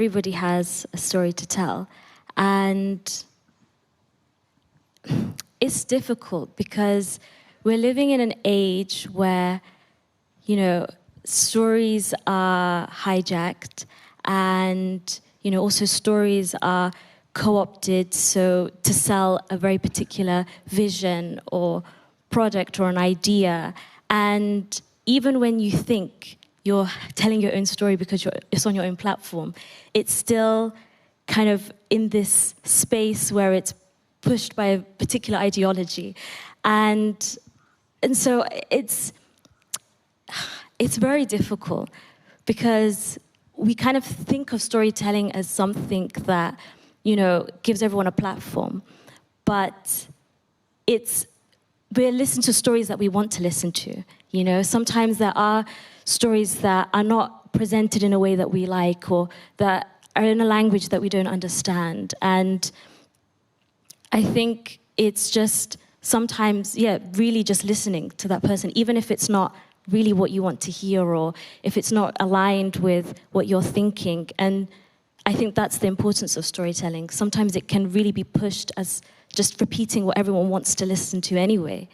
everybody has a story to tell. And it's difficult because we're living in an age where, you know, stories are hijacked and, you know, also stories are co-opted so to sell a very particular vision or product or an idea. And even when you think you're telling your own story because it's on your own platform, it's still kind of in this space where it's pushed by a particular ideology. And so it's very difficult because we kind of think of storytelling as something that, you know, gives everyone a platform. But we're listening to stories that we want to listen to. You know, sometimes there are stories that are not presented in a way that we like or that are in a language that we don't understand. And I think it's just sometimes, really just listening to that person, even if it's not really what you want to hear or if it's not aligned with what you're thinking. And I think that's the importance of storytelling. Sometimes it can really be pushed as just repeating what everyone wants to listen to anyway.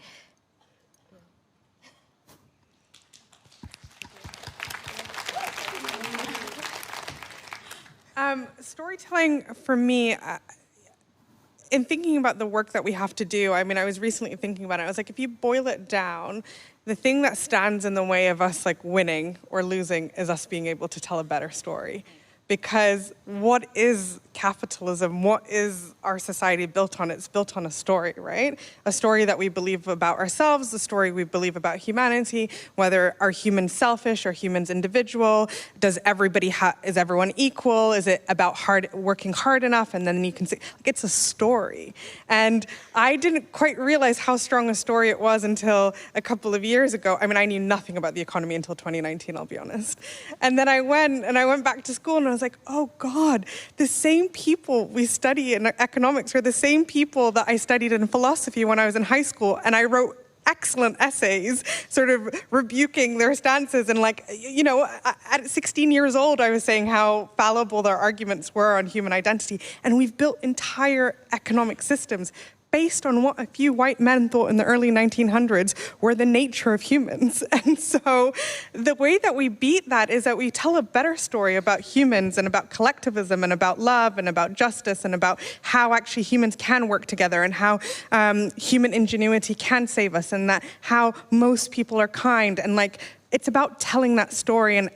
Storytelling for me, in thinking about the work that we have to do, I mean, I was recently thinking about it. I was like, if you boil it down, the thing that stands in the way of us like winning or losing is us being able to tell a better story. Because what is capitalism? What is our society built on? It's built on a story, right? A story that we believe about ourselves, the story we believe about humanity, whether are humans selfish or humans individual? Does everybody is everyone equal? Is it about working hard enough? And then you can see, like, it's a story. And I didn't quite realize how strong a story it was until a couple of years ago. I mean, I knew nothing about the economy until 2019, I'll be honest. And then I went back to school and I was like, oh God, the same people we study in economics are the same people that I studied in philosophy when I was in high school. And I wrote excellent essays sort of rebuking their stances. And like, you know, at 16 years old, I was saying how fallible their arguments were on human identity. And we've built entire economic systems based on what a few white men thought in the early 1900s were the nature of humans. And so the way that we beat that is that we tell a better story about humans and about collectivism and about love and about justice and about how actually humans can work together and how human ingenuity can save us and that how most people are kind. And like, it's about telling that story. And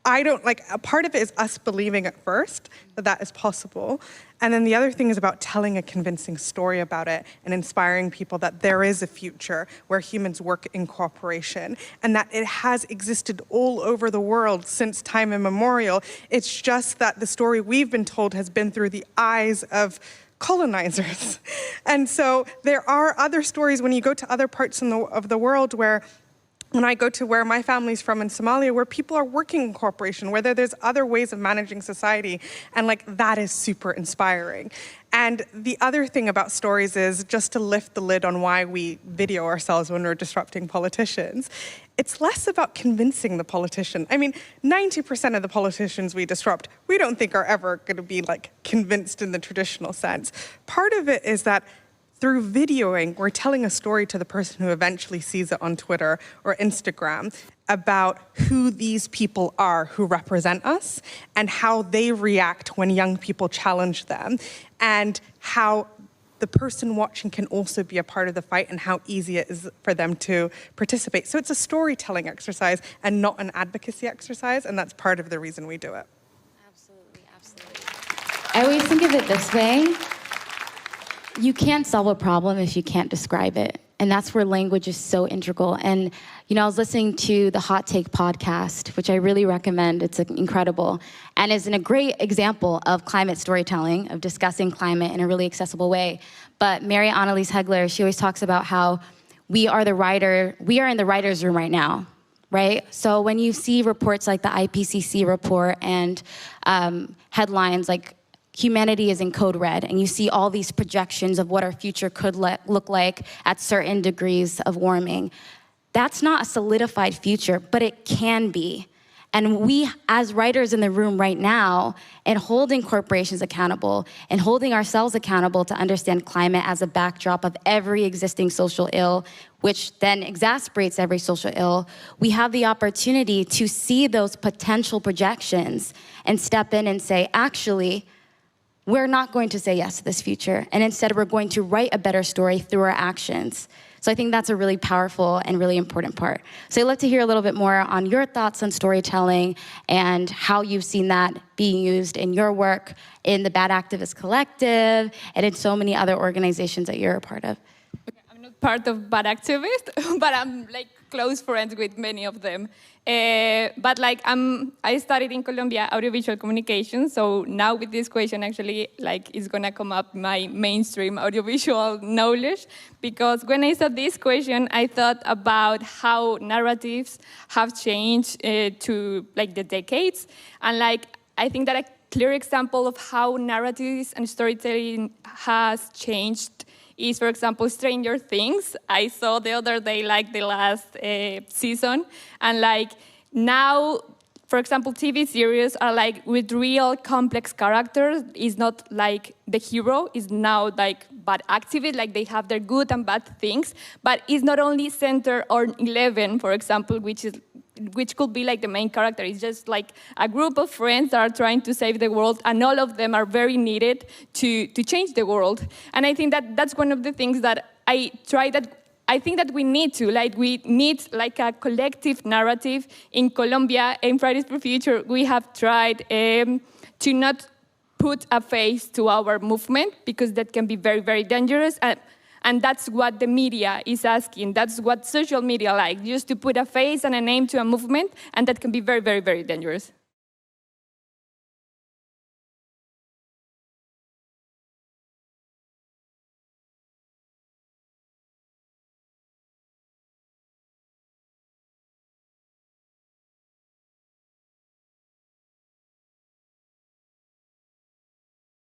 I don't, like, a part of it is us believing at first that that is possible. And then the other thing is about telling a convincing story about it and inspiring people that there is a future where humans work in cooperation and that it has existed all over the world since time immemorial. It's just that the story we've been told has been through the eyes of colonizers. And so there are other stories when you go to other parts of the world where when I go to where my family's from in Somalia, where people are working in cooperation, where there's other ways of managing society, and like that is super inspiring. And the other thing about stories is, just to lift the lid on why we video ourselves when we're disrupting politicians, it's less about convincing the politician. I mean, 90% of the politicians we disrupt, we don't think are ever gonna be like convinced in the traditional sense. Part of it is that through videoing, we're telling a story to the person who eventually sees it on Twitter or Instagram about who these people are who represent us and how they react when young people challenge them and how the person watching can also be a part of the fight and how easy it is for them to participate. So it's a storytelling exercise and not an advocacy exercise, and that's part of the reason we do it. Absolutely, absolutely. I always think of it this way. You can't solve a problem if you can't describe it. And that's where language is so integral. And, you know, I was listening to the Hot Take podcast, which I really recommend. It's incredible. And is a great example of climate storytelling, of discussing climate in a really accessible way. But Mary Annalise Hegler, she always talks about how we are in the writer's room right now, right? So when you see reports like the IPCC report and headlines like humanity is in code red, and you see all these projections of what our future could look like at certain degrees of warming. That's not a solidified future, but it can be. And we, as writers in the room right now, and holding corporations accountable and holding ourselves accountable to understand climate as a backdrop of every existing social ill, which then exacerbates every social ill, we have the opportunity to see those potential projections and step in and say, actually, we're not going to say yes to this future. And instead, we're going to write a better story through our actions. So I think that's a really powerful and really important part. So I'd love to hear a little bit more on your thoughts on storytelling and how you've seen that being used in your work in the Bad Activist Collective and in so many other organizations that you're a part of. I'm not part of Bad Activist, but I'm like close friends with many of them. But like I studied in Colombia audiovisual communication, so now with this question actually like it's gonna come up my mainstream audiovisual knowledge, because when I saw this question, I thought about how narratives have changed to like the decades, and like I think that a clear example of how narratives and storytelling has changed is, for example, Stranger Things. I saw the other day, like the last season, and like now, for example, TV series are like with real complex characters. It's not like the hero is now like bad activist, like they have their good and bad things, but it's not only centered on Eleven, for example, which could be like the main character. It's just like a group of friends that are trying to save the world, and all of them are very needed to change the world. And I think that that's one of the things that I think that we need like a collective narrative in Colombia. In Fridays for Future, we have tried to not put a face to our movement, because that can be very, very dangerous. And that's what the media is asking. That's what social media like, just to put a face and a name to a movement, and that can be very, very, very dangerous.